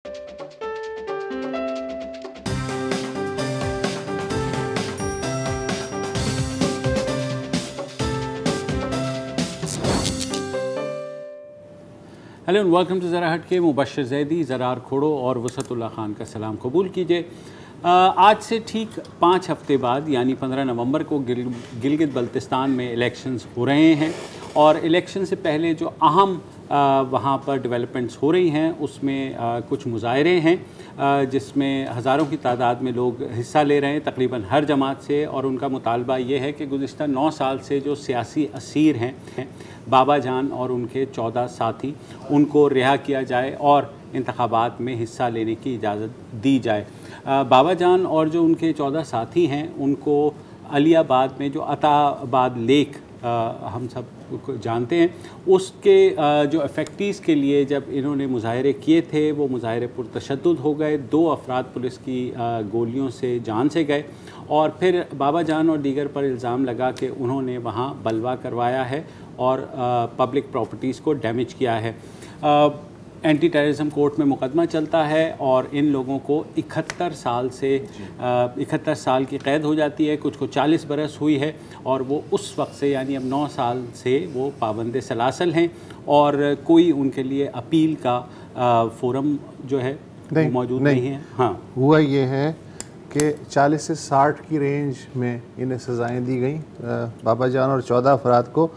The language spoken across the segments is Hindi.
हेलो एंड वेलकम टू ज़रा हट के। मुबशर ज़ैदी, ज़रार खोड़ो और वसतुल्लाह खान का सलाम कबूल कीजिए। आज से ठीक 5 हफ्ते बाद यानी 15 नवंबर को गिलगित बल्तिस्तान में इलेक्शंस हो रहे हैं और इलेक्शन से पहले जो अहम वहाँ पर डेवलपमेंट्स हो रही हैं उसमें कुछ मुज़ाहरे हैं जिसमें हज़ारों की तादाद में लोग हिस्सा ले रहे हैं तकरीबन हर जमात से, और उनका मुतालबा ये है कि गुज़िश्ता 9 साल से जो सियासी असीर हैं बाबा जान और उनके 14 साथी, उनको रिहा किया जाए और इंतखाबात में हिस्सा लेने की इजाज़त दी जाए। बाबा जान और जो उनके 14 साथी हैं उनको अलियाबाद में जो अताबाद लेक हम सब जानते हैं, उसके जो इफ़ेक्टिव्स के लिए जब इन्होंने मुज़ाहरे किए थे वो मुज़ाहरे पुरतशद्दुद हो गए। 2 अफराद पुलिस की गोलियों से जान से गए और फिर बाबा जान और दीगर पर इल्ज़ाम लगा कि उन्होंने वहाँ बलवा करवाया है और पब्लिक प्रॉपर्टीज़ को डैमेज किया है। एंटी टेररिज्म कोर्ट में मुकदमा चलता है और इन लोगों को 71 साल की क़ैद हो जाती है, कुछ को 40 बरस हुई है और वो उस वक्त से यानी अब 9 साल से वो पाबंद सलासल हैं और कोई उनके लिए अपील का फोरम जो है मौजूद नहीं है। हाँ, हुआ ये है कि 40 से 60 की रेंज में इन्हें सज़ाएँ दी गई बाबा जान और 14 अफराद को।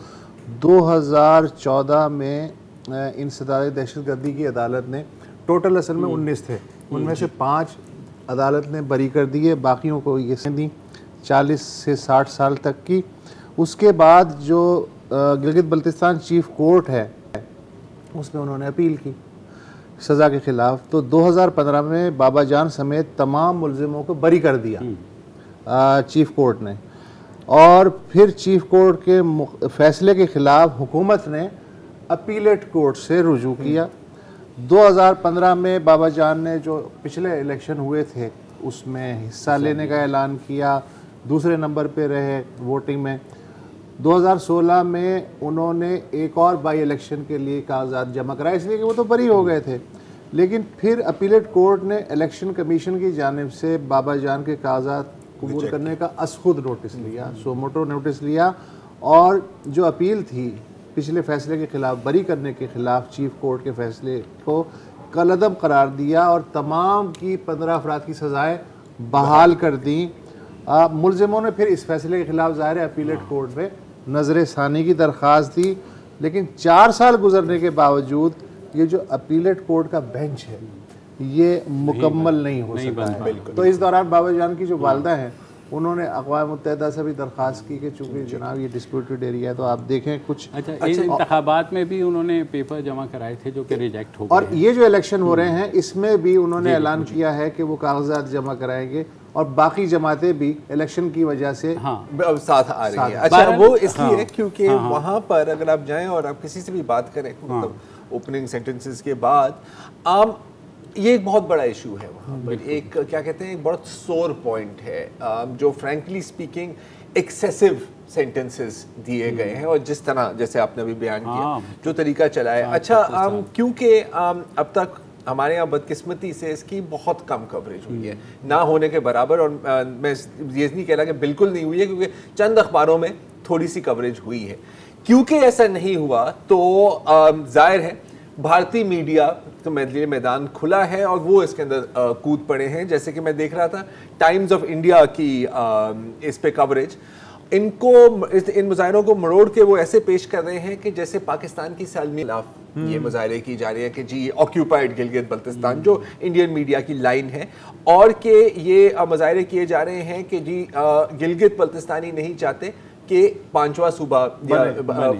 2014 में इंसदाद दहशतगर्दी की अदालत ने टोटल असल में 19 थे, उनमें से 5 अदालत ने बरी कर दिए, बाकियों को ये दी 40 से 60 साल तक की। उसके बाद जो गिलगित बल्तिस्तान चीफ कोर्ट है उसमें उन्होंने अपील की सज़ा के ख़िलाफ़, तो 2015 में बाबा जान समेत तमाम मुलज़िमों को बरी कर दिया चीफ कोर्ट ने। और फिर चीफ कोर्ट के फ़ैसले के ख़िलाफ़ हुकूमत ने अपीलेट कोर्ट से रुजू किया। 2015 में बाबा जान ने जो पिछले इलेक्शन हुए थे उसमें हिस्सा लेने का ऐलान किया, दूसरे नंबर पे रहे वोटिंग में। 2016 में उन्होंने एक और बाई इलेक्शन के लिए कागजात जमा कराए, इसलिए कि वो तो बरी हो गए थे, लेकिन फिर अपीलेट कोर्ट ने इलेक्शन कमीशन की जानिब से बाबा जान के कागजात कबूल करने का असखुद नोटिस लिया, सोमोटो नोटिस लिया, और जो अपील थी पिछले फैसले के ख़िलाफ़ बरी करने के ख़िलाफ़ चीफ कोर्ट के फ़ैसले को कलअदम करार दिया और तमाम की 15 अफराद की सज़ाएँ बहाल कर दी। मुलज़िमों ने फिर इस फैसले के ख़िलाफ़ ज़ाहिर अपीलेट कोर्ट में नज़र सानी की दरख्वास्त दी, लेकिन 4 साल गुजरने के बावजूद ये जो अपीलेट कोर्ट का बेंच है ये मुकम्मल नहीं हो सका है। तो इस दौरान बाबा जान की जो वालदा हैं उन्होंने अक़वाम मुत्तहिदा से भी दरख्वास्त की कि चूँकि जनाब ये डिस्प्यूटेड एरिया है तो आप देखें कुछ। अच्छा, इंतखाबात में भी उन्होंने पेपर जमा कराए थे जो कि रिजेक्ट हो गए। और ये जो इलेक्शन हो रहे हैं इसमें भी उन्होंने ऐलान किया है कि वो कागजात जमा कराएंगे और बाकी जमातें भी इलेक्शन की वजह से साथ आ रही है। अच्छा, वो इसलिए क्योंकि वहाँ पर अगर आप जाएँ और आप किसी से भी बात करें मतलब ओपनिंग सेंटेंसेस के बाद ये एक बहुत बड़ा इशू है वहाँ पर, एक क्या कहते हैं एक बहुत सोर पॉइंट है जो फ्रैंकली स्पीकिंग एक्सेसिव सेंटेंसेस दिए गए हैं और जिस तरह जैसे आपने अभी बयान किया जो तरीका चला है। अच्छा, क्योंकि अब तक हमारे यहाँ बदकिस्मती से इसकी बहुत कम कवरेज हुई है, ना होने के बराबर, और मैं ये नहीं कह रहा कि बिल्कुल नहीं हुई है क्योंकि चंद अखबारों में थोड़ी सी कवरेज हुई है। क्योंकि ऐसा नहीं हुआ तो जाहिर है भारतीय मीडिया तो मैदान खुला है और वो इसके अंदर कूद पड़े हैं। जैसे कि मैं देख रहा था टाइम्स ऑफ इंडिया की इस पे कवरेज, इन मुजाहिरों को मरोड़ के वो ऐसे पेश कर रहे हैं कि जैसे पाकिस्तान की सालमी खिलाफ ये मुजाहिरे की जा रही है कि जी ऑक्यूपाइड गिलगित बल्तिस्तान जो इंडियन मीडिया की लाइन है, और कि ये मुजाहिरे किए जा रहे हैं कि जी गिलगित बल्तिस्तानी नहीं चाहते कि 5वां सूबा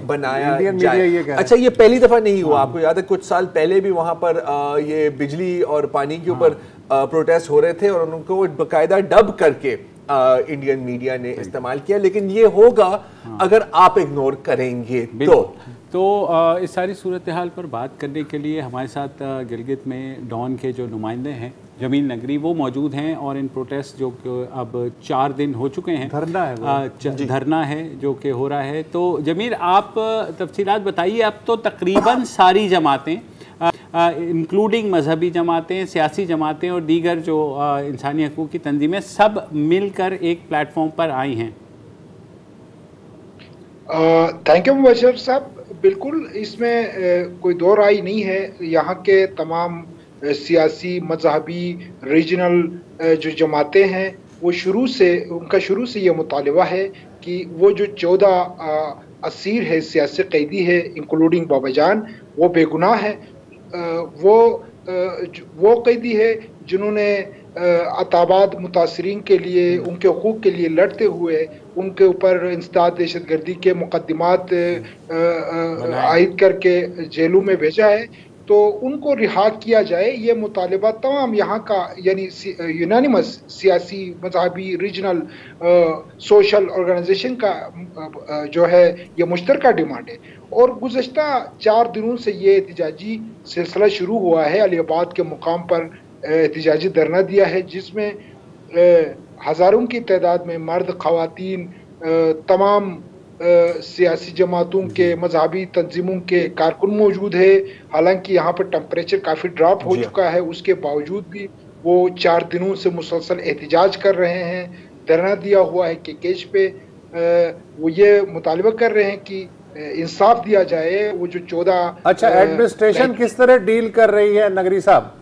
बनाया जाए। अच्छा, ये पहली दफा नहीं हुआ, आपको याद है कुछ साल पहले भी वहां पर ये बिजली और पानी के ऊपर प्रोटेस्ट हो रहे थे और उनको बाकायदा डब करके इंडियन मीडिया ने इस्तेमाल किया। लेकिन ये होगा अगर आप इग्नोर करेंगे तो इस सारी सूरत हाल पर बात करने के लिए हमारे साथ गिलगित में डॉन के जो नुमाइंदे हैं जमील नगरी वो मौजूद हैं, और इन प्रोटेस्ट जो अब 4 दिन हो चुके हैं, धरना है जो कि हो रहा है। तो जमील, आप तफसीलात बताइए। अब तो तकरीबन सारी जमातें इंक्लूडिंग मजहबी जमातें, सियासी जमातें और दीगर जो इंसानी हकूक़ की तंजीमें सब मिलकर एक प्लेटफॉर्म पर आई हैं? थैंक यू मुबशर साहब। बिल्कुल, इसमें कोई दो राय नहीं है। यहाँ के तमाम सियासी, मजहबी, रीजनल जो जमातें हैं वो उनका शुरू से ये मुतालबा है कि वो जो 14 असीर है, सियासी कैदी है इंक्लूडिंग बाबाजान, वो बेगुनाह है। वो कैदी है जिन्होंने अताबाद मुतासरीन के लिए, उनके हकूक़ के लिए लड़ते हुए उनके ऊपर इंसदाद दहशतगर्दी के मुकदमात आयद करके जेलों में भेजा है, तो उनको रिहा किया जाए। ये मुतालबा तमाम यहाँ का यानी यूनानिमस सियासी, मजहबी, रीजनल, सोशल ऑर्गेनाइजेशन का जो है ये मुश्तरका डिमांड है। और गुज़श्ता 4 दिनों से ये एहतजाजी सिलसिला शुरू हुआ है। अलीबाद के मुकाम पर एहतजाजी धरना दिया है, जिसमें हज़ारों की तादाद में मर्द, ख़वातीन, तमाम सियासी जमातों के, मजहबी तंजीमों के कारकुन मौजूद है। हालांकि यहाँ पर टेम्परेचर काफ़ी ड्रॉप हो चुका है, उसके बावजूद भी वो 4 दिनों से मुसलसल एहतजाज कर रहे हैं। धरना दिया हुआ है कि केज पे वो ये मुतालबा कर रहे हैं कि इंसाफ दिया जाए। वो जो 14 अच्छा, एडमिनिस्ट्रेशन किस तरह डील कर रही है नगरी साहब?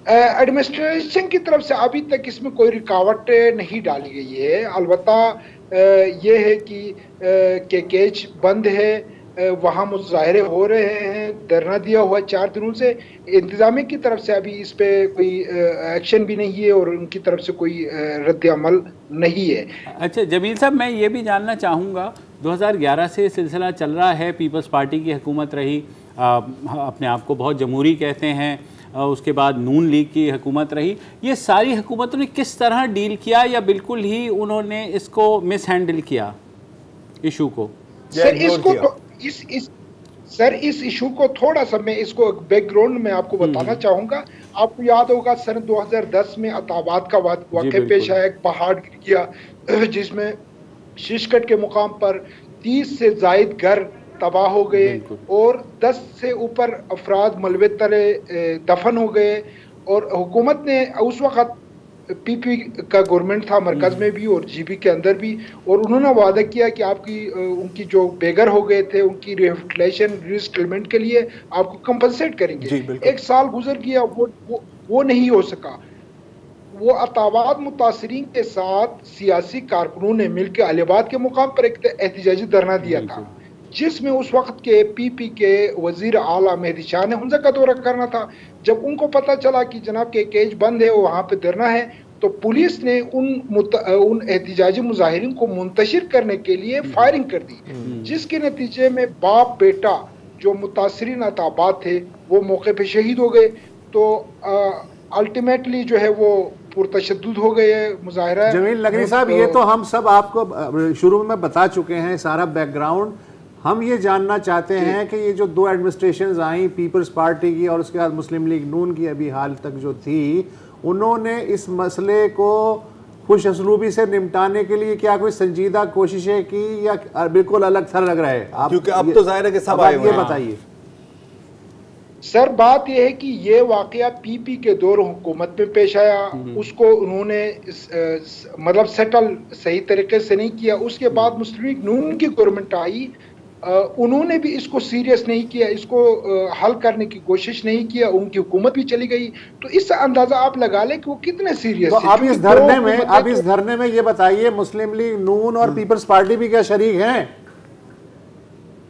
एडमिनिस्ट्रेशन की तरफ से अभी तक इसमें कोई रुकावट नहीं डाली गई है। अलबत्ता ये है कि केज बंद है, वहाँ मुजाहरे हो रहे हैं, धरना दिया हुआ 4 दिनों से। इंतजामिया की तरफ से अभी इस पे कोई एक्शन भी नहीं है और उनकी तरफ से कोई रद्द अमल नहीं है। अच्छा जमील साहब, मैं ये भी जानना चाहूँगा, 2011 से सिलसिला चल रहा है, पीपल्स पार्टी की हुकूमत रही, अपने आप को बहुत जमहूरी कहते हैं, उसके बाद नून लीग की हुकूमत रही। ये सारी हुकूमतों ने किस तरह डील किया या बिल्कुल ही उन्होंने इसको मिस हैंडल किया इशू को? सर इस इशू को थोड़ा सा मैं इसको बैकग्राउंड में आपको बताना चाहूँगा। आपको याद होगा सन 2010 में अताबाद का वाक़या पेश आया, एक पहाड़ गिर गया जिसमें शिशकट के मुकाम पर 30 से ज़ायद घर तबाह हो गए और 10 से ऊपर अफराद मलबे तले दफन हो गए। और हुकूमत ने उस वक़्त पीपी का गवर्नमेंट था मरकज़ में भी और जीबी के अंदर भी, और उन्होंने वादा किया कि उनकी जो बेघर हो गए थे उनकी रिहेबिलिटेशन, रीसेटलमेंट के लिए आपको कंपनसेट करेंगे। 1 साल गुजर गया, वो नहीं हो सका। वो अताबाद मुतासरीन के साथ सियासी कारकुनों ने मिलकर अलीबाद के मुकाम पर एक एहतजाजी धरना दिया था, जिसमें उस वक्त के पीपी के वजीर आला मेहदी शाह ने हमजा का दौरा करना था। जब उनको पता चला कि जनाब के केज बंद है, वहाँ पे धरना है, तो पुलिस ने उन एहतजाजी मुजाहिरीन को मुंतशिर करने के लिए फायरिंग कर दी, जिसके नतीजे में बाप बेटा जो मुतासरीन अताबाद थे वो मौके पे शहीद हो गए। तो अल्टीमेटली जो है वो पुरतशद्दुद हो गए मुजाहिरा। जमील नगरी साहब, ये तो हम सब आपको शुरू में बता चुके हैं सारा बैकग्राउंड। हम ये जानना चाहते हैं कि ये जो 2 एडमिनिस्ट्रेशंस आई, पीपल्स पार्टी की और उसके बाद मुस्लिम लीग नून की अभी हाल तक जो थी, उन्होंने इस मसले को खुश असलूबी से निपटाने के लिए क्या कोई संजीदा कोशिशें की या बिल्कुल अलग थर लग रहा है? आप क्योंकि अब तो जाहिर है कि सब आए हुए हैं। ये बताइए सर। बात यह है कि ये वाकया पीपी के दौर हुकूमत में पेश आया, उसको उन्होंने मतलब सेटल सही तरीके से नहीं किया। उसके बाद मुस्लिम लीग नून की गवर्नमेंट आई, उन्होंने भी इसको सीरियस नहीं किया, इसको हल करने की कोशिश नहीं किया, उनकी हुकूमत भी चली गई। तो इससे अंदाजा आप लगा लें कि वो कितने सीरियस तो अब इस धरने में ये बताइए, मुस्लिम लीग नून और पीपल्स पार्टी भी क्या शरीक हैं?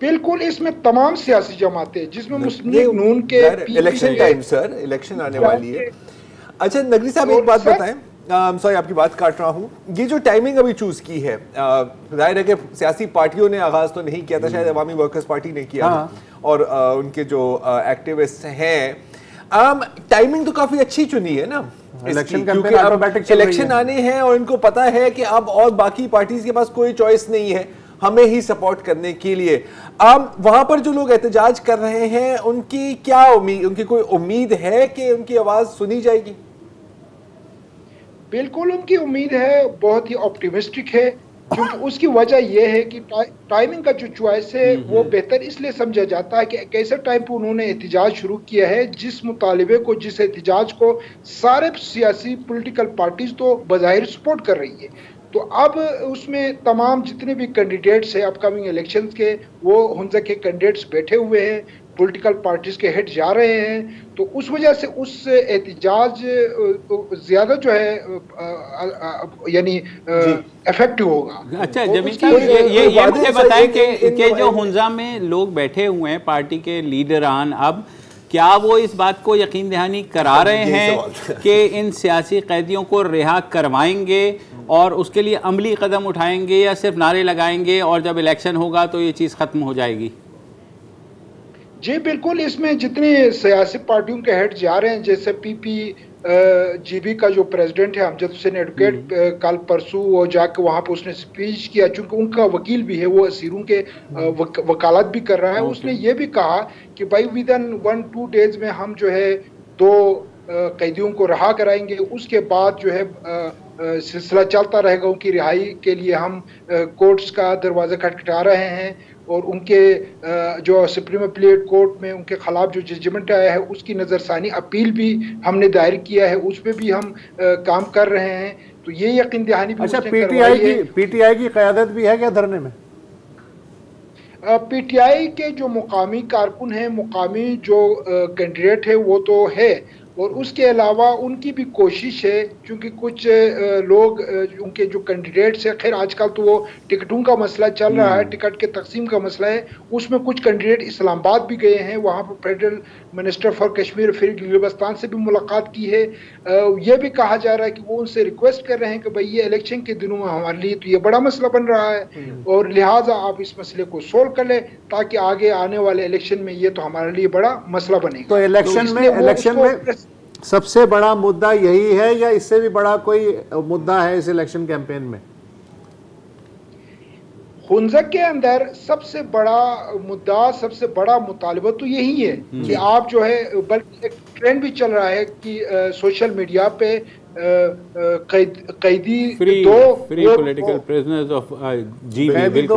बिल्कुल, इसमें तमाम सियासी जमातें, जिसमें मुस्लिम लीग नून के इलेक्शन टाइम, सर इलेक्शन आने वाली है। अच्छा नगरी साहब, एक बात बताएं, सॉरी आपकी बात काट रहा हूँ, ये जो टाइमिंग अभी चूज की है, जाहिर है कि सियासी पार्टियों ने आगाज तो नहीं किया था, शायद अवामी वर्कर्स पार्टी ने किया था, और उनके जो एक्टिविस्ट हैं, टाइमिंग तो काफी अच्छी चुनी है ना इलेक्शन, क्योंकि अब इलेक्शन आने हैं और इनको पता है कि अब और बाकी पार्टीज के पास कोई चॉइस नहीं है हमें ही सपोर्ट करने के लिए। वहां पर जो लोग एहतजाज कर रहे हैं, उनकी क्या उम्मीद, उनकी कोई उम्मीद है कि उनकी आवाज सुनी जाएगी? बिल्कुल उनकी उम्मीद है, बहुत ही ऑप्टिमिस्टिक है क्योंकि उसकी वजह यह है कि टाइमिंग का जो चॉइस है वो बेहतर इसलिए समझा जाता है कि एक ऐसे टाइम पर उन्होंने एहतजाज शुरू किया है जिस मुतालिबे को, जिस एहतजाज को सारे सियासी पॉलिटिकल पार्टीज तो बज़ाहिर सपोर्ट कर रही है। तो अब उसमें तमाम जितने भी कैंडिडेट्स हैं अपकमिंग इलेक्शंस के, वो हुंजा के कैंडिडेट्स बैठे हुए हैं, पॉलिटिकल पार्टीज के हेड जा रहे हैं, तो उस वजह से उस एहतजाज ज्यादा जो है यानी इफेक्टिव होगा। अच्छा जमीन साहब, ये मुझे बताएं कि जो हुंजा में लोग बैठे हुए हैं पार्टी के लीडरान, अब क्या वो इस बात को यकीन दहानी करा रहे हैं कि इन सियासी कैदियों को रिहा करवाएंगे और उसके लिए अमली कदम उठाएंगे, या सिर्फ नारे लगाएंगे और जब इलेक्शन होगा तो ये चीज़ ख़त्म हो जाएगी? जी बिल्कुल, इसमें जितने सियासी पार्टियों के हेड जा रहे हैं, जैसे जीबी का जो प्रेसिडेंट है अमजद हुसैन एडवोकेट, कल परसों वो जाके वहाँ पे उसने स्पीच किया, चूंकि उनका वकील भी है, वो असीरों के वकालत भी कर रहा है। उसने ये भी कहा कि भाई विद इन 1-2 डेज में हम जो है 2 कैदियों को रिहा कराएंगे, उसके बाद जो है सिलसिला चलता रहेगा। उनकी रिहाई के लिए हम कोर्ट्स का दरवाज़ा खटखटा रहे हैं और उनके जो सुप्रीम अपीलेट कोर्ट में उनके खिलाफ जो जजमेंट आया है उसकी नज़रसानी अपील भी हमने दायर किया है, उस पर भी हम काम कर रहे हैं। तो ये यकीन दहानी भी अच्छा, पीटीआई की क़यादत भी है क्या धरने में? पीटीआई के जो मुकामी कारकुन हैं, मुकामी जो कैंडिडेट है वो तो है, और उसके अलावा उनकी भी कोशिश है, क्योंकि कुछ लोग उनके जो कैंडिडेट्स हैं, खैर आजकल तो वो टिकटों का मसला चल रहा है, टिकट के तकसीम का मसला है, उसमें कुछ कैंडिडेट इस्लामाबाद भी गए हैं, वहाँ पर फेडरल मिनिस्टर फॉर कश्मीर फिर गिलगिस्तान से भी मुलाकात की है। ये भी कहा जा रहा है कि वो उनसे रिक्वेस्ट कर रहे हैं कि भाई ये इलेक्शन के दिनों में हमारे लिए तो ये बड़ा मसला बन रहा है और लिहाजा आप इस मसले को सोल्व कर लें ताकि आगे आने वाले इलेक्शन में ये तो हमारे लिए बड़ा मसला बनेगा। तो इलेक्शन में सबसे बड़ा मुद्दा यही है या इससे भी बड़ा कोई मुद्दा है इस इलेक्शन कैंपेन में? हुंजा के अंदर सबसे बड़ा मुद्दा, सबसे बड़ा मुतालबा तो यही है कि आप जो है, बल्कि एक ट्रेंड भी चल रहा है कि सोशल मीडिया पे कैदी फ्री पॉलिटिकल प्रिजनर्स ऑफ कैदी दो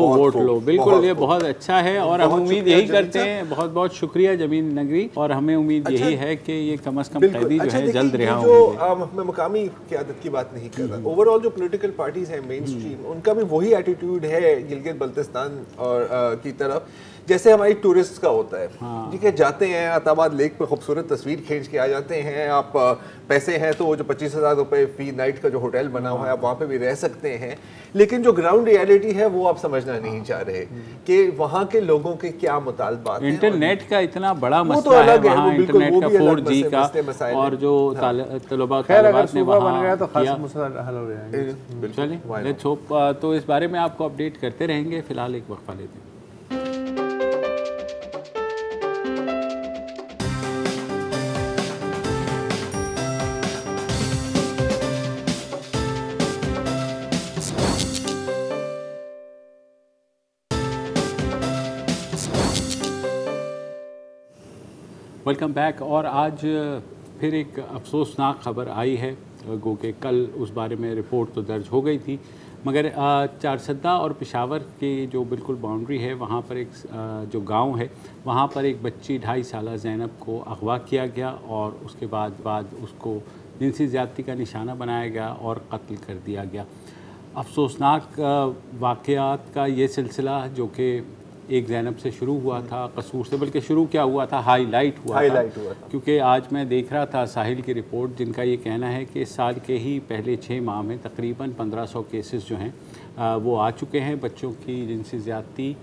वोट लो। बिल्कुल, ये बहुत अच्छा है और हम उम्मीद यही करते हैं। बहुत बहुत शुक्रिया जमीन नगरी, और हमें उम्मीद यही है कि ये कम अज़ कम कैदी जो है जल्द रिहा होंगे। मैं मुकामी क़यादत की बात नहीं कर रहा, ओवरऑल जो पॉलिटिकल पार्टीज हैं मेन स्ट्रीम, उनका भी वही एटीट्यूड है गिलगित बल्तिस्तान और की तरफ जैसे हमारी टूरिस्ट का होता है। ठीक है, जाते हैं अताबाद लेक पे, खूबसूरत तस्वीर खींच के आ जाते हैं। आप पैसे हैं तो वो जो 25,000 रुपये फी नाइट का जो होटल बना हुआ है आप वहाँ पे भी रह सकते हैं, लेकिन जो ग्राउंड रियलिटी है वो आप समझना नहीं चाह रहे कि वहाँ के लोगों के क्या मुतालबात हैं। इंटरनेट का इतना बड़ा मसला है वहाँ, इंटरनेट का 4G का, और जो तलबा तालिबात ने वहाँ किया। चलिए लेट्स होप, तो इस बारे में आपको अपडेट करते रहेंगे। फिलहाल एक वक्फा लेते हैं। Welcome back. और आज फिर एक अफसोसनाक ख़बर आई है, गो के कल उस बारे में रिपोर्ट तो दर्ज हो गई थी, मगर चारसद्दा और पेशावर के जो बिल्कुल बाउंड्री है वहाँ पर एक जो गांव है वहाँ पर एक बच्ची 2.5 साल ज़ैनब को अगवा किया गया और उसके बाद उसको जिनसी ज़्यादती का निशाना बनाया गया और कत्ल कर दिया गया। अफसोसनाक वाक़यात का ये सिलसिला जो कि एक ज़ैनब से शुरू हुआ था, कसूर से, बल्कि शुरू क्या हुआ था, हाईलाइट हुआ था। क्योंकि आज मैं देख रहा था साहिल की रिपोर्ट, जिनका ये कहना है कि इस साल के ही पहले 6 माह में तकरीबन 1500 केसेस जो हैं वो आ चुके हैं बच्चों की जिनसी ज़्यादती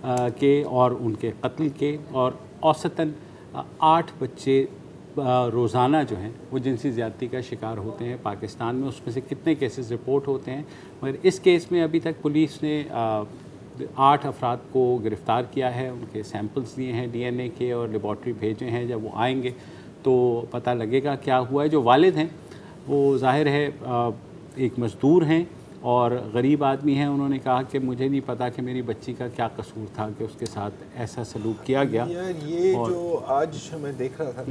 के और उनके कत्ल के, और औसतन 8 बच्चे रोज़ाना जो हैं वो जिनसी ज़्यादती का शिकार होते हैं पाकिस्तान में। उसमें से कितने केसेस रिपोर्ट होते हैं, मगर इस केस में अभी तक पुलिस ने 8 अफराद को गिरफ़्तार किया है, उनके सैंपल्स लिए हैं DNA के और लेबॉर्ट्री भेजे हैं। जब वो आएंगे तो पता लगेगा क्या हुआ है। जो वालिद हैं वो ज़ाहिर है एक मज़दूर हैं और गरीब आदमी हैं। उन्होंने कहा कि मुझे नहीं पता कि मेरी बच्ची का क्या कसूर था कि उसके साथ ऐसा सलूक किया गया। यार ये जो आज मैं देख रहा था,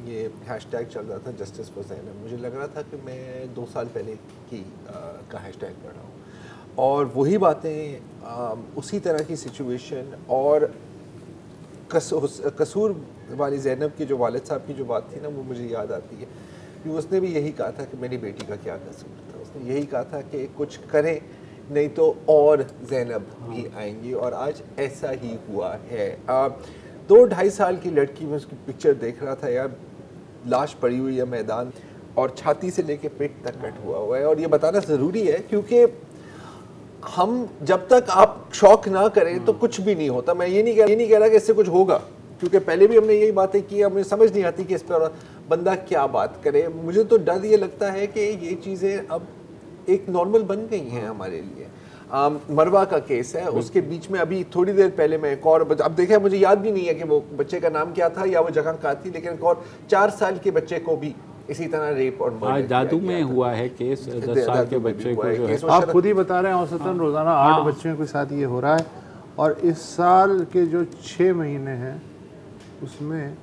ये हैशटैग चल रहा था जस्टिस फॉर ज़ैनब, मुझे लग रहा था कि मैं 2 साल पहले की का हैशटैग पढ़ रहा हूँ, और वही बातें, उसी तरह की सिचुएशन, और कसूर वाली ज़ैनब की जो वालिद साहब की जो बात थी ना, वो मुझे याद आती है कि उसने भी यही कहा था कि मेरी बेटी का क्या कसूर था। उसने यही कहा था कि कुछ करें नहीं तो और ज़ैनब भी आएंगी, और आज ऐसा ही हुआ है। 2-2.5 साल की लड़की, में उसकी पिक्चर देख रहा था यार, लाश पड़ी हुई है मैदान, और छाती से लेके पेट तक कट हुआ है। और ये बताना ज़रूरी है क्योंकि हम जब तक आप शौक ना करें तो कुछ भी नहीं होता। मैं ये नहीं कह रहा कि इससे कुछ होगा, क्योंकि पहले भी हमने यही बातें की, हमें समझ नहीं आती कि इस पर बंदा क्या बात करे। मुझे तो डर ये लगता है कि ये चीज़ें अब एक नॉर्मल बन गई हैं हमारे लिए। मरवा का केस है, उसके बीच में अभी थोड़ी देर पहले मैं एक और, अब देखा, मुझे याद भी नहीं है कि वो बच्चे का नाम क्या था या वो जगह कहाँ थी, लेकिन एक और 4 साल के बच्चे को भी इसी तरह रेप और मर्डर जादू में हुआ है केस, 10 साल के बच्चे को जो है, आप खुद ही बता रहे हैं औसतन रोज़ाना 8 बच्चों के साथ ये हो रहा है। और इस साल के जो 6 महीने हैं उसमें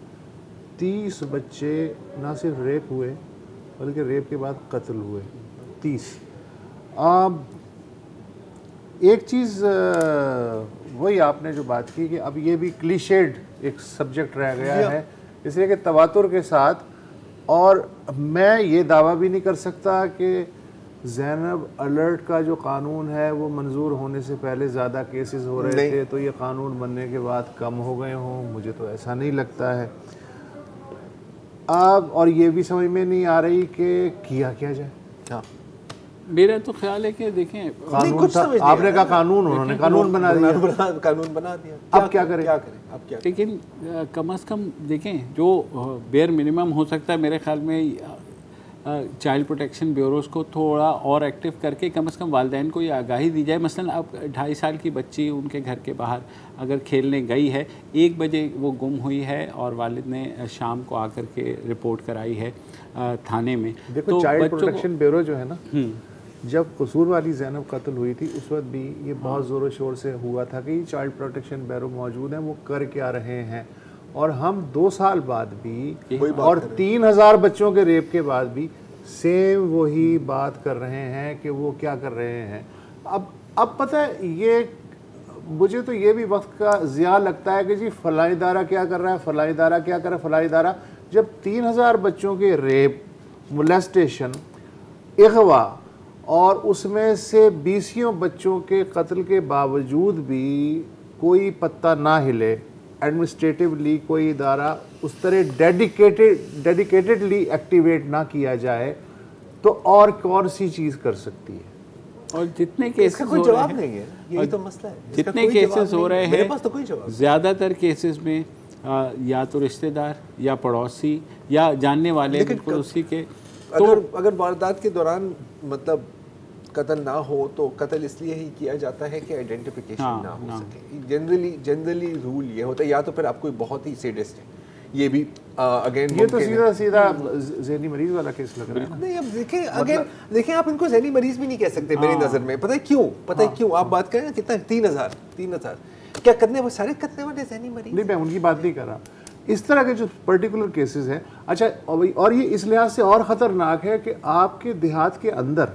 30 बच्चे ना सिर्फ रेप हुए बल्कि रेप के बाद कत्ल हुए, 30। एक चीज़ वही आपने जो बात की कि अब ये भी क्लीशेड एक सब्जेक्ट रह गया है, इसलिए कि तवातुर के साथ। और मैं ये दावा भी नहीं कर सकता कि ज़ैनब अलर्ट का जो कानून है वो मंजूर होने से पहले ज़्यादा केसेस हो रहे थे तो ये कानून बनने के बाद कम हो गए हों, मुझे तो ऐसा नहीं लगता है अब। और ये भी समझ में नहीं आ रही कि किया क्या जाए। हाँ, मेरा तो ख्याल है कि देखें, कानून था, आपने कहा कानून, उन्होंने कानून बना दिया, कानून बना दिया, अब क्या करें? अब क्या? लेकिन कम से कम देखें, जो बेयर मिनिमम हो सकता है मेरे ख्याल में, चाइल्ड प्रोटेक्शन ब्यूरोज़ को थोड़ा और एक्टिव करके कम से कम वालिदैन को ये आगाही दी जाए। मसलन अब 2.5 साल की बच्ची उनके घर के बाहर अगर खेलने गई है, 1 बजे वो गुम हुई है और वालिद ने शाम को आकर के रिपोर्ट कराई है थाने में। देखो, तो चाइल्ड प्रोटेक्शन ब्यूरो जो है ना, जब कसूर वाली ज़ैनब कत्ल हुई थी उस वक्त भी ये बहुत ज़ोरों शोर से हुआ था कि चाइल्ड प्रोटेक्शन ब्यूरो मौजूद हैं, वो कर क्या रहे हैं। और हम 2 साल बाद भी और 3000 बच्चों के रेप के बाद भी सेम वही बात कर रहे हैं कि वो क्या कर रहे हैं। अब पता है, ये मुझे तो ये भी वक्त का ज़िया लगता है कि जी फलां इदारा क्या कर रहा है, फलां इदारा क्या कर रहा है, फलां इदारा। जब 3000 बच्चों के रेप, मोलेस्टेशन, अगवा और उसमें से 20 बच्चों के कत्ल के बावजूद भी कोई पत्ता ना हिले, एडमिनिस्ट्रेटिवली कोई इदारा उस तरह डेडिकेटेडली एक्टिवेट ना किया जाए, तो और कौन सी चीज़ कर सकती है। और जितने केसेस कोई जवाब नहीं है, यही तो मसला है। जितने केसेस हो रहे मेरे पास तो कोई जवाब, ज़्यादातर केसेस में या तो रिश्तेदार या पड़ोसी या जानने वाले बिल्कुल उसी के, तो अगर वारदात के दौरान मतलब कत्ल ना हो तो कत्ल इसलिए ही किया जाता है कि आइडेंटिफिकेशन ना हो सके। जनरली रूल ये होता है, या तो फिर आप कोई बहुत ही सैडिस्ट है, ये भी अगेन ये तो सीधा ज़हनी मरीज वाला केस लग रहा है। नहीं, अब देखें, अगेन देखें, आप इनको ज़हनी मरीज भी नहीं कह सकते मेरी नज़र में। पता है क्यों? आप बात करें ना, कितना 3000 क्या करने सारे करने वाले ज़हनी मरीज? नहीं, मैं उनकी बात नहीं कर रहा, इस तरह के जो पर्टिकुलर केसेस हैं। अच्छा, और ये इस लिहाज से और ख़तरनाक है कि आपके देहात के अंदर,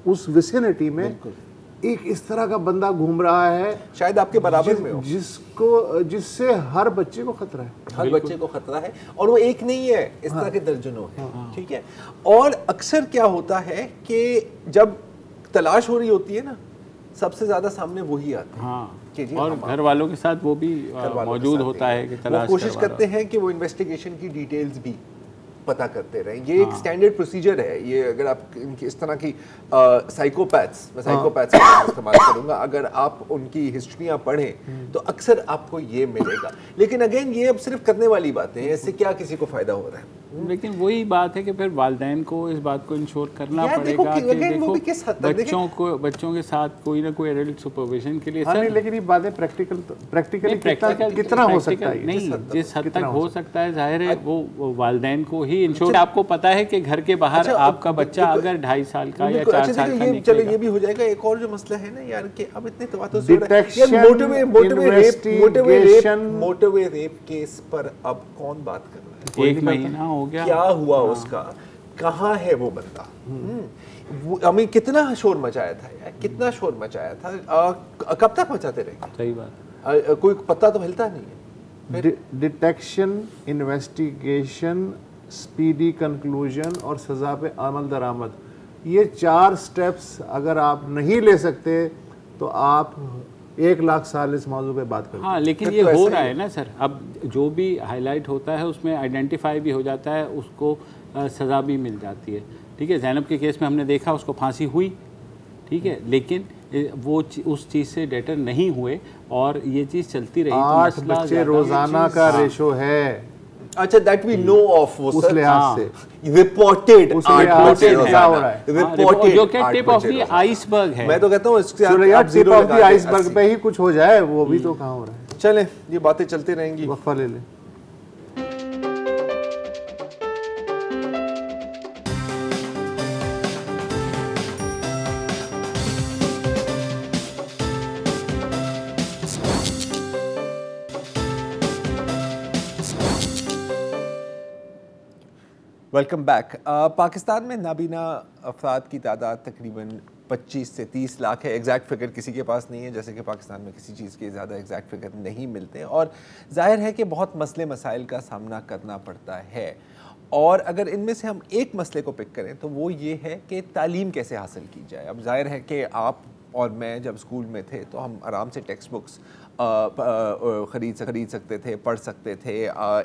उस विसिनिटी में एक इस तरह का बंदा घूम रहा है, शायद आपके बराबर में हो, जिससे हर बच्चे को खतरा है, हर बच्चे को खतरा है। और वो एक नहीं है, इस तरह के दर्जनों हैं, ठीक है। और अक्सर क्या होता है कि जब तलाश हो रही होती है ना, सबसे ज़्यादा सामने वही आता है। और घर वालों के साथ वो भी मौजूद होता है कि तलाश, वो कोशिश करते हैं कि वो इन्वेस्टिगेशन की डिटेल्स भी पता करते रहें। ये एक स्टैंडर्ड प्रोसीजर है। ये अगर आप इस तरह की साइकोपैथ्स, मैं साइकोपैथ्स का इस्तेमाल करूंगा, अगर आप उनकी हिस्ट्रियाँ पढ़ें तो अक्सर आपको ये मिलेगा। लेकिन अगेन ये अब सिर्फ करने वाली बातें हैं, इससे क्या किसी को फ़ायदा हो रहा है? लेकिन वही बात है कि फिर वालिदैन को इस बात को इंश्योर करना पड़ेगा कि देखो बच्चों के साथ कोई ना कोई एडल्ट सुपरविजन के लिए। नहीं, लेकिन ये बातें प्रैक्टिकली कितना हो सकता है? नहीं, जिस हद तक हो सकता है, जाहिर है वो वालिदैन को ही फ्री इंश्योर। आपको पता है कि घर के बाहर आपका बच्चा अगर 2.5 साल का या 4 साल का निकलेगा। चलो ये भी हो जाएगा। एक और जो मसला है ना यार कि अब इतने बातों से मोटरवे रेप केस पर अब कौन बात कर रहा है? 1 महीना हो गया, क्या हुआ उसका, कहाँ है वो बंदा? हमें कितना शोर मचाया था यार, कितना शोर मचाया था, कब तक मचाते रहेंगे? सही बात, कोई पत्ता तो हिलता नहीं है। डिटेक्शन, इन्वेस्टिगेशन, स्पीडी कंक्लूजन और सजा पे अमल दरामद, ये 4 स्टेप्स अगर आप नहीं ले सकते तो आप 1 लाख साल इस मौजू पे बात करें। हाँ, लेकिन ये हो रहा है ना सर, अब जो भी हाईलाइट होता है उसमें आइडेंटिफाई भी हो जाता है, उसको सज़ा भी मिल जाती है। ठीक है, ज़ैनब के केस में हमने देखा उसको फांसी हुई, ठीक है, लेकिन वो उस चीज़ से डेटर नहीं हुए और ये चीज़ चलती रही। 8 बच्चे रोजाना का रेशो है। अच्छा, दैट वी नो ऑफ, वो उस लिहाज से रिपोर्टेड क्या हो रहा है, रिपोर्टेड जो कि टिप ऑफ द आइसबर्ग है। मैं तो कहता हूँ इसके यार टिप ऑफ द आइसबर्ग पे ही कुछ हो जाए, वो भी तो कहाँ हो रहा है। चले, ये बातें चलती रहेंगी, वक्फा ले ले। Welcome back. पाकिस्तान में नाबीना अफराद की तादाद तकरीबन 25 से 30 लाख है। एग्जैक्ट फिगर किसी के पास नहीं है, जैसे कि पाकिस्तान में किसी चीज़ के ज़्यादा एग्जैक्ट फिगर नहीं मिलते, और जाहिर है कि बहुत मसले मसाइल का सामना करना पड़ता है। और अगर इनमें से हम एक मसले को पिक करें तो वो ये है कि तालीम कैसे हासिल की जाए। अब जाहिर है कि आप और मैं जब स्कूल में थे तो हम आराम से टेक्स्ट बुक्स ख़रीद सकते थे, पढ़ सकते थे,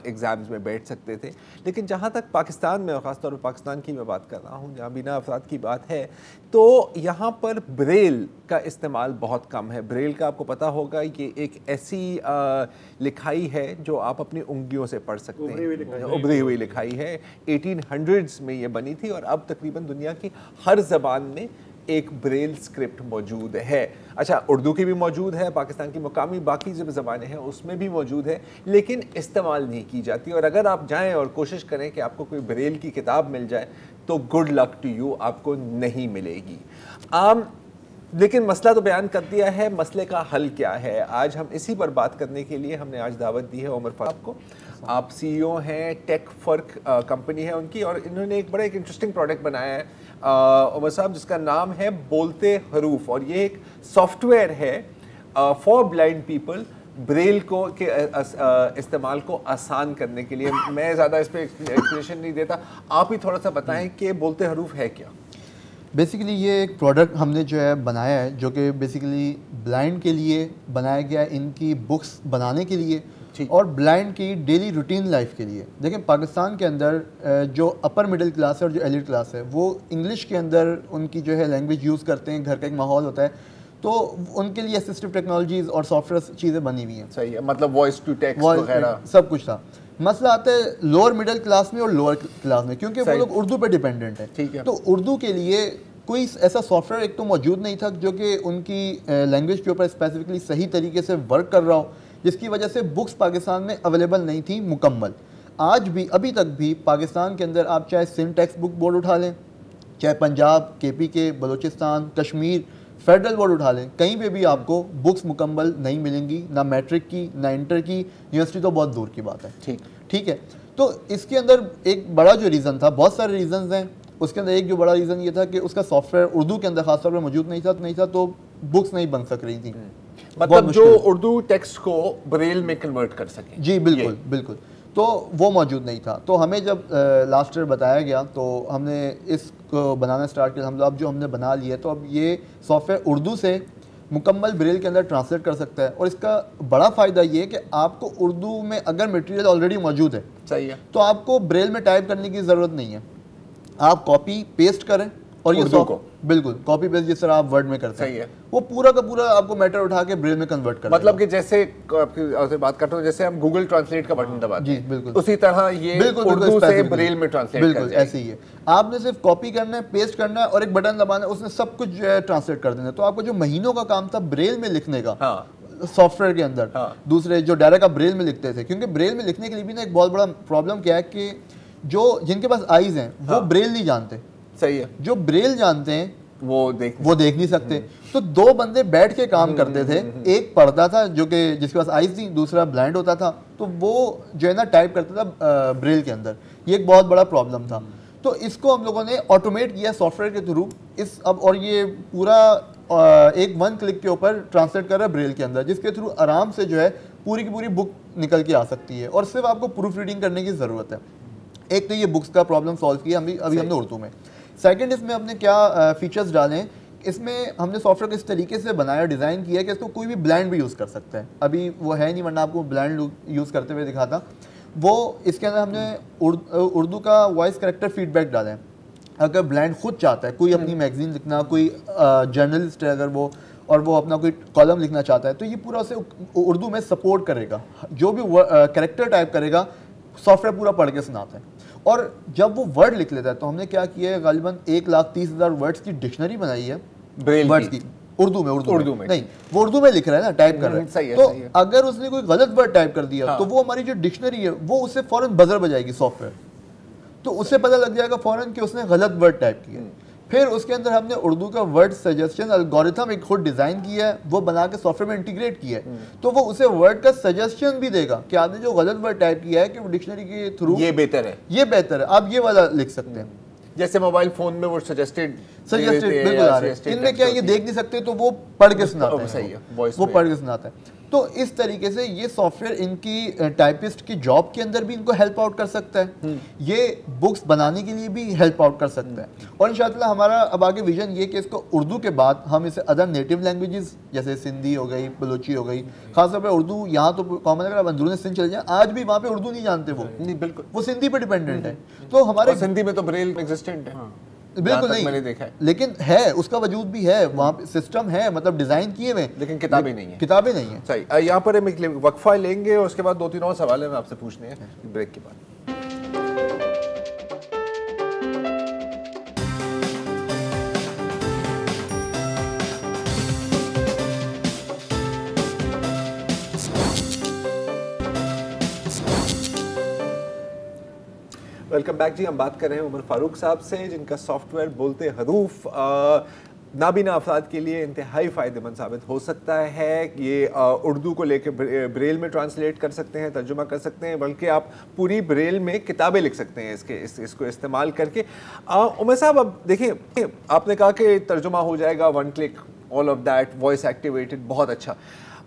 एग्ज़ाम्स में बैठ सकते थे। लेकिन जहाँ तक पाकिस्तान में, और ख़ासतौर पर पाकिस्तान की मैं बात कर रहा हूँ जहाँ बिना अफराद की बात है, तो यहाँ पर ब्रेल का इस्तेमाल बहुत कम है। ब्रेल का आपको पता होगा ये एक ऐसी लिखाई है जो आप अपनी उंगलियों से पढ़ सकते हैं, उभरी हुई लिखाई है। 1800s में ये बनी थी और अब तकरीबन दुनिया की हर ज़बान में एक ब्रेल स्क्रिप्ट मौजूद है। अच्छा, उर्दू की भी मौजूद है, पाकिस्तान की मुकामी बाकी जो ज़बानें हैं उसमें भी मौजूद है, लेकिन इस्तेमाल नहीं की जाती। और अगर आप जाएं और कोशिश करें कि आपको कोई ब्रेल की किताब मिल जाए तो गुड लक टू यू, आपको नहीं मिलेगी। लेकिन मसला तो बयान कर दिया है, मसले का हल क्या है? आज हम इसी पर बात करने के लिए हमने आज दावत दी है उमर फारूक को। आप CEO हैं, टेक फर्क कंपनी है उनकी, और इन्होंने एक बड़ा इंटरेस्टिंग प्रोडक्ट बनाया है उमर साहब, जिसका नाम है बोलते हरूफ, और ये एक सॉफ्टवेयर है फॉर ब्लाइंड पीपल, ब्रेल को के इस्तेमाल को आसान करने के लिए। मैं ज़्यादा इस पर एक्सप्लेनेशन नहीं देता, आप ही थोड़ा सा बताएं कि बोलते हरूफ है क्या। बेसिकली ये एक प्रोडक्ट हमने जो है बनाया है जो कि बेसिकली ब्लाइंड के लिए बनाया गया है, इनकी बुक्स बनाने के लिए और ब्लाइंड की डेली रूटीन लाइफ के लिए। देखें, पाकिस्तान के अंदर जो अपर मिडिल क्लास है और जो एलिट क्लास है वो इंग्लिश के अंदर उनकी जो है लैंग्वेज यूज़ करते हैं, घर का एक माहौल होता है, तो उनके लिए असिस्टिव टेक्नोलॉजीज़ और सॉफ्टवेयर चीज़ें बनी हुई हैं। सही है, मतलब वॉइस टू टेक्स्ट वगैरह सब कुछ था। मसला आता है लोअर मिडिल क्लास में और लोअर क्लास में, क्योंकि वो लोग उर्दू पे डिपेंडेंट है। ठीक है, तो उर्दू के लिए कोई ऐसा सॉफ्टवेयर एक तो मौजूद नहीं था जो कि उनकी लैंग्वेज के ऊपर स्पेसिफिकली सही तरीके से वर्क कर रहा हो, जिसकी वजह से बुक्स पाकिस्तान में अवेलेबल नहीं थी मुकम्मल। आज भी, अभी तक भी पाकिस्तान के अंदर आप चाहे सिंध टेक्स्ट बुक बोर्ड उठा लें, चाहे Punjab, KPK, Balochistan, Kashmir federal board उठा लें, कहीं पे भी आपको बुक्स मुकम्मल नहीं मिलेंगी, ना मैट्रिक की, ना इंटर की, यूनिवर्सिटी तो बहुत दूर की बात है। ठीक है, तो इसके अंदर एक बड़ा जो रीज़न था, बहुत सारे रीज़न्स हैं, उसके अंदर एक जो बड़ा रीज़न ये था कि उसका सॉफ्टवेयर उर्दू के अंदर खासतौर पर मौजूद नहीं था, तो बुक्स नहीं बन सक रही थी। मतलब जो उर्दू टेक्स्ट को ब्रेल में कन्वर्ट कर सके। जी बिल्कुल बिल्कुल, तो वो मौजूद नहीं था। तो हमें जब लास्ट ईयर बताया गया तो हमने इसको बनाना स्टार्ट किया। हम अब जो हमने बना लिया, तो अब ये सॉफ्टवेयर उर्दू से मुकम्मल ब्रेल के अंदर ट्रांसलेट कर सकता है। और इसका बड़ा फ़ायदा ये है कि आपको उर्दू में अगर मटेरियल ऑलरेडी मौजूद है, सही है, तो आपको ब्रेल में टाइप करने की ज़रूरत नहीं है। आप कॉपी पेस्ट करें और ये बिल्कुल कॉपी पेस्ट जिस तरह आप वर्ड में करते हैं, वो पूरा का पूरा आपको मैटर उठा के ब्रेल में कन्वर्ट कर, मतलब कि जैसे आपसे बात करता हूँ, जैसे हम गूगल ट्रांसलेट का बटन दबाते हैं, बिल्कुल उसी तरह ये उर्दू से ब्रेल में ट्रांसलेट, बिल्कुल ऐसे ही है। आपने सिर्फ कॉपी करना है, पेस्ट करना है और एक बटन दबाना है, उसने सब कुछ जो है ट्रांसलेट कर देना है। तो आपको जो महीनों का काम था ब्रेल में लिखने का सॉफ्टवेयर के अंदर, दूसरे जो डायरेक्ट आप ब्रेल में लिखते थे, क्योंकि ब्रेल में लिखने के लिए भी ना एक बहुत बड़ा प्रॉब्लम क्या है कि जो जिनके पास आईज हैं वो ब्रेल नहीं जानते, सही है, जो ब्रेल जानते हैं वो देख नहीं सकते। तो दो बंदे बैठ के काम करते थे, एक पढ़ता था जो कि जिसके पास आईज थी, दूसरा ब्लाइंड होता था, तो वो जो है ना टाइप करता था ब्रेल के अंदर। ये एक बहुत बड़ा प्रॉब्लम था। तो इसको हम लोगों ने ऑटोमेट किया सॉफ्टवेयर के थ्रू। इस अब और ये पूरा एक 1 क्लिक के ऊपर ट्रांसलेट कर रहा है ब्रेल के अंदर, जिसके थ्रू आराम से जो है पूरी की पूरी बुक निकल के आ सकती है और सिर्फ आपको प्रूफ रीडिंग करने की ज़रूरत है। एक तो ये बुक्स का प्रॉब्लम सॉल्व किया अभी हमने उर्दू में। सेकंड, इसमें हमने क्या फीचर्स डाले हैं, इसमें हमने सॉफ्टवेयर को इस तरीके से बनाया, डिज़ाइन किया कि इसको कोई भी ब्लाइंड भी यूज़ कर सकता है। अभी वो है नहीं, वरना आपको ब्लाइंड यूज़ करते हुए दिखाता। वो इसके अंदर हमने उर्दू का वॉइस करेक्टर फीडबैक डाला है। अगर ब्लाइंड खुद चाहता है, कोई अपनी मैगजीन लिखना, कोई जर्नलिस्ट है अगर वो, और वो अपना कोई कॉलम लिखना चाहता है, तो ये पूरा उसे उर्दू में सपोर्ट करेगा। जो भी कैरेक्टर टाइप करेगा सॉफ्टवेयर पूरा पढ़ के सुनाता है। और जब वो वर्ड लिख लेता है, तो हमने क्या किया है, गालिबन 1,30,000 वर्ड्स की डिक्शनरी बनाई है वर्ड्स की, उर्दू में नहीं, वो उर्दू में लिख रहा है ना, टाइप कर रहा है। सही है, तो सही है। अगर उसने कोई गलत वर्ड टाइप कर दिया तो वो हमारी जो डिक्शनरी है वो उससे फौरन बजर बजाएगी सॉफ्टवेयर, तो उससे पता लग जाएगा फौरन कि उसने गलत वर्ड टाइप किया। फिर उसके अंदर हमने उर्दू का वर्ड सजेशन एल्गोरिथम एक खुद डिजाइन किया है, वो बना के सॉफ्टवेयर में इंटीग्रेट किया है। तो वो उसे वर्ड का सजेशन भी देगा कि आपने जो गलत वर्ड टाइप किया है कि वो डिक्शनरी के थ्रू ये बेहतर है, आप ये वाला लिख सकते हैं। जैसे मोबाइल फोन में वो सजेस्टेड बिल्कुल आ रहे हैं। इनमें क्या ये देख नहीं सकते, तो वो पढ़ के सुनाता है। सही है, वॉइस वो पढ़ के सुनाता है। तो इस तरीके से ये सॉफ्टवेयर इनकी टाइपिस्ट की जॉब के अंदर भी इनको हेल्प आउट कर सकता है, ये बुक्स बनाने के लिए भी हेल्प आउट कर सकता है। और इंशाअल्लाह हमारा अब आगे विजन ये कि इसको उर्दू के बाद हम इसे अदर नेटिव लैंग्वेजेस जैसे सिंधी हो गई, बलोची हो गई, खासतौर पर उर्दू यहाँ तो कॉमन, अगर आप अंदरूनी सिंध चले जाएं आज भी वहाँ पे उर्दू नहीं जानते वो, नहीं, बिल्कुल वो सिंधी पे डिपेंडेंट है। तो हमारे सिंधी में तो ब्रेल एग्जिस्टेंट है, बिल्कुल नहीं, मैंने देखा है, लेकिन है, उसका वजूद भी है, वहाँ पे सिस्टम है, मतलब डिजाइन किए हुए, लेकिन किताबें नहीं है। किताबें नहीं है। सही। यहाँ पर हम एक वक्फा लेंगे और उसके बाद 2-3 और सवाल है मैं आपसे पूछने हैं ब्रेक के बाद। वेलकम बैक जी। हम बात कर रहे हैं उमर फारूक साहब से, जिनका सॉफ्टवेयर बोलते हरूफ नाबीना अफराद के लिए इंतहाई फ़ायदेमंद साबित हो सकता है। ये उर्दू को लेकर ब्रेल में ट्रांसलेट कर सकते हैं, तर्जुमा कर सकते हैं, बल्कि आप पूरी ब्रेल में किताबें लिख सकते हैं इसको इस्तेमाल करके। उमर साहब, अब देखिए, आपने कहा कि तर्जुमा हो जाएगा 1 click, all of that, voice activated, बहुत अच्छा।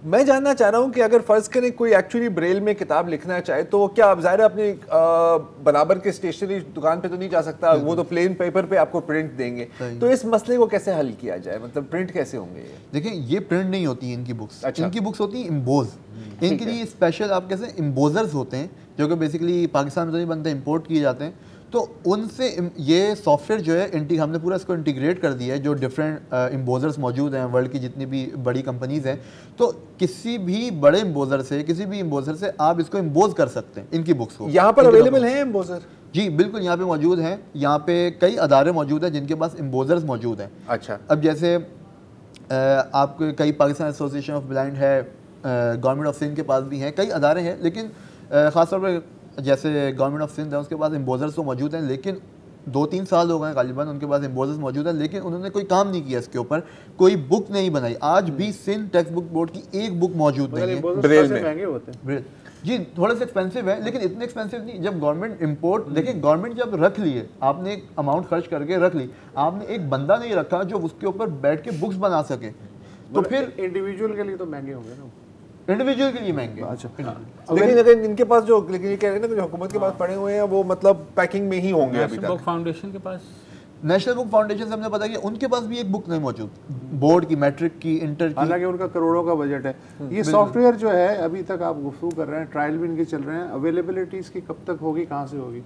मैं जानना चाह रहा हूँ कि अगर फ़र्ज़ करें कोई एक्चुअली ब्रेल में किताब लिखना चाहे, तो क्या अब ज़ाहिर अपनी बराबर के स्टेशनरी दुकान पे तो नहीं जा सकता, वो तो प्लेन पेपर पे आपको प्रिंट देंगे, तो इस मसले को कैसे हल किया जाए, मतलब प्रिंट कैसे होंगे? देखिए, ये प्रिंट नहीं होती इनकी बुक्स। अच्छा। इनकी बुक्स होती है इम्बोज। इनके लिए स्पेशल आप कैसे इम्बोजर्स होते हैं, जो कि बेसिकली पाकिस्तान में तो नहीं बनते, इम्पोर्ट किए जाते हैं। तो उनसे ये सॉफ्टवेयर जो है हमने पूरा इसको इंटीग्रेट कर दिया है। जो डिफरेंट इम्बोजर्स मौजूद हैं वर्ल्ड की जितनी भी बड़ी कंपनीज़ हैं, तो किसी भी बड़े इम्बोजर से, किसी भी इम्बोजर से आप इसको इम्बोज कर सकते हैं इनकी बुक्स को। यहाँ पर अवेलेबल है इम्बोजर? जी बिल्कुल, यहाँ पे मौजूद हैं। यहाँ पे कई अदारे मौजूद हैं जिनके पास इम्बोजर्स मौजूद हैं। अच्छा। अब जैसे आपके कई पाकिस्तान एसोसिएशन ऑफ ब्लाइंड है, गवर्नमेंट ऑफ सिंध के पास भी हैं, कई अदारे हैं, लेकिन ख़ासतौर पर जैसे गवर्नमेंट ऑफ सिंध है उसके पास इम्बोजर्स तो मौजूद हैं, लेकिन 2-3 साल हो गए गालिबन उनके पास इम्बोजर्स मौजूद हैं, लेकिन उन्होंने कोई काम नहीं किया इसके ऊपर, कोई बुक नहीं बनाई। आज भी सिंध टेक्स्ट बुक बोर्ड की एक बुक मौजूद नहीं है ब्रेल में। महंगे होते हैं जी, थोड़े से एक्सपेंसिव है, लेकिन इतने एक्सपेंसिव नहीं। जब गवर्नमेंट इंपोर्ट, देखिए गवर्नमेंट जब रख लिए, आपने एक अमाउंट खर्च करके रख ली, आपने एक बंदा नहीं रखा जो उसके ऊपर बैठ के बुक्स बना सके, तो फिर इंडिविजुअल के लिए तो महंगे होंगे ना, इंडिविजुअल के लिए महंगे। अच्छा। लेकिन अगर इनके पास जो, लेकिन ये कह रहे हैं ना कि हुकूमत के पास पड़े हुए हैं, वो मतलब पैकिंग में ही होंगे अभी नेशनल बुक तक। फाउंडेशन के पास, नेशनल बुक फाउंडेशन से हमने पता किया उनके पास भी एक बुक नहीं मौजूद, बोर्ड की, मैट्रिक की, इंटर की। हालांकि उनका करोड़ों का बजट है। ये सॉफ्टवेयर जो है अभी तक आप गुफ्तगू कर रहे हैं, ट्रायल भी इनके चल रहे हैं, अवेलेबिलिटी इसकी कब तक होगी, कहाँ से होगी?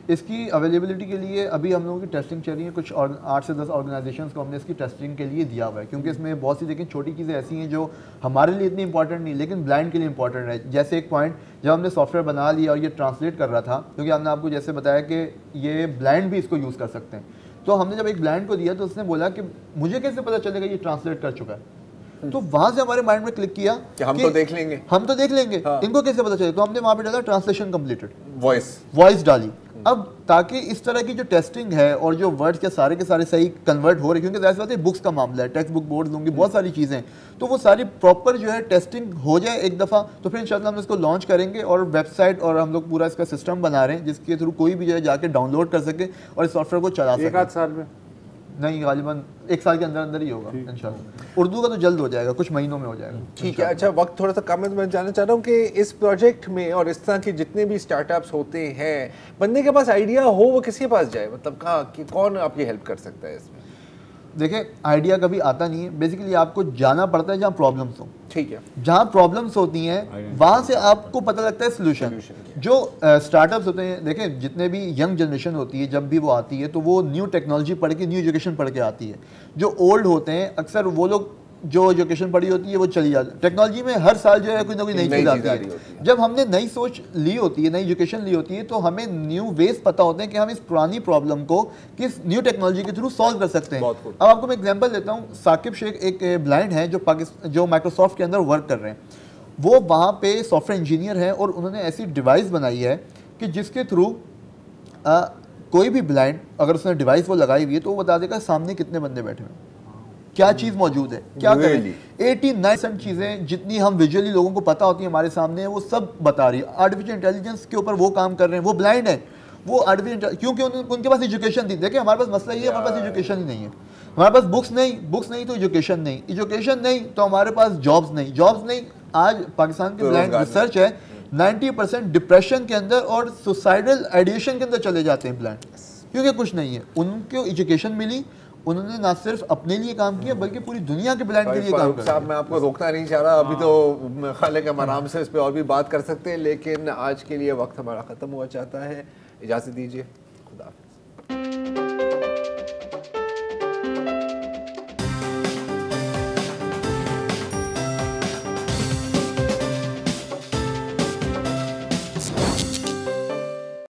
इसकी अवेलेबिलिटी के लिए अभी हम लोगों की टेस्टिंग चल रही है। कुछ 8 से 10 ऑर्गेनाइजेशंस को हमने इसकी टेस्टिंग के लिए दिया हुआ है, क्योंकि इसमें बहुत सी लेकिन छोटी चीज़ें ऐसी हैं जो हमारे लिए इतनी इंपॉर्टेंट नहीं, लेकिन ब्लाइंड के लिए इंपॉर्टेंट है। जैसे एक पॉइंट, जब हमने सॉफ्टवेयर बना लिया और ये ट्रांसलेट कर रहा था, क्योंकि हमने आपको जैसे बताया कि ये ब्लाइंड भी इसको यूज़ कर सकते हैं, तो हमने जब एक ब्लाइंड को दिया तो उसने बोला कि मुझे कैसे पता चलेगा ये ट्रांसलेट कर चुका है। तो वहां से हमारे माइंड में क्लिक किया कि हम तो देख लेंगे, इनको कैसे पता चलेगा। तो हमने वहां पे डाला ट्रांसलेशन कंप्लीटेड, वॉइस डाली, अब ताकि इस तरह की जो टेस्टिंग है और जो वर्ड्स के सारे सही कन्वर्ट हो रहे, क्योंकि ज़ाहिर सी बात है बुक्स का मामला है, टेक्स्ट बुक बोर्ड्स होंगी, बहुत सारी चीज़ें, तो वो सारी प्रॉपर जो है टेस्टिंग हो जाए एक दफ़ा, तो फिर इंशाल्लाह हम इसको लॉन्च करेंगे और वेबसाइट और हम लोग पूरा इसका सिस्टम बना रहे हैं जिसके थ्रू कोई भी जो है जाके डाउनलोड कर सके और इस सॉफ्टवेयर को चला सके। 1 साल में नहीं, गालिबन 1 साल के अंदर अंदर ही होगा इंशाल्लाह। उर्दू का तो जल्द हो जाएगा, कुछ महीनों में हो जाएगा। ठीक है। अच्छा, वक्त थोड़ा सा कम है तो मैं जानना चाह रहा हूँ कि इस प्रोजेक्ट में और इस तरह के जितने भी स्टार्टअप्स होते हैं, बंदे के पास आइडिया हो वो किसके पास जाए, मतलब कहाँ कि कौन आपकी हेल्प कर सकता है इसमें? देखिए, आइडिया कभी आता नहीं है, बेसिकली आपको जाना पड़ता है जहाँ प्रॉब्लम्स हो। ठीक है। जहाँ प्रॉब्लम्स होती हैं वहाँ से आपको पता लगता है सोल्यूशन। जो स्टार्टअप्स होते हैं, देखें जितने भी यंग जनरेशन होती है जब भी वो आती है तो वो न्यू टेक्नोलॉजी पढ़ के, न्यू एजुकेशन पढ़ के आती है। जो ओल्ड होते हैं अक्सर वो लोग जो एजुकेशन पढ़ी होती है वो चली जाती है। टेक्नोलॉजी में हर साल जो है कोई ना कोई नई चीज़ आती है। जब हमने नई सोच ली होती है, नई एजुकेशन ली होती है, तो हमें न्यू वेज पता होते हैं कि हम इस पुरानी प्रॉब्लम को किस न्यू टेक्नोलॉजी के थ्रू सॉल्व कर सकते हैं। अब आपको मैं एग्जांपल देता हूँ। साकिब शेख एक ब्लाइंड है जो माइक्रोसॉफ्ट के अंदर वर्क कर रहे हैं। वो वहाँ पे सॉफ्टवेयर इंजीनियर हैं और उन्होंने ऐसी डिवाइस बनाई है कि जिसके थ्रू कोई भी ब्लाइंड अगर उसने डिवाइस वो लगाई हुई है तो वो बता देगा सामने कितने बंदे बैठे हुए, क्या चीज़ मौजूद है, क्या करें। 89% चीज़ें जितनी हम विजुअली लोगों को पता होती है हमारे सामने वो सब बता रही है। आर्टिफिशियल इंटेलिजेंस के ऊपर वो काम कर रहे हैं, वो ब्लाइंड है, वो आर्टिफिशियल, क्योंकि उनके पास एजुकेशन थी। देखिए हमारे पास मसला ये है, हमारे पास एजुकेशन ही नहीं है। हमारे पास बुक्स नहीं तो एजुकेशन नहीं तो हमारे पास जॉब्स नहीं। आज पाकिस्तान की ब्लाइंड रिसर्च है 90% डिप्रेशन के अंदर और सुसाइडल आइडिएशन के अंदर चले जाते हैं ब्लाइंड, क्योंकि कुछ नहीं है। उनको एजुकेशन मिली, उन्होंने ना सिर्फ अपने लिए काम किया बल्कि पूरी दुनिया के ब्लाइंड के लिए काम किया। साहब, मैं आपको रोकना नहीं चाह रहा, अभी तो खालिक हम आराम से इस पे और भी बात कर सकते हैं, लेकिन आज के लिए वक्त हमारा ख़त्म हुआ चाहता है। इजाज़त दीजिए।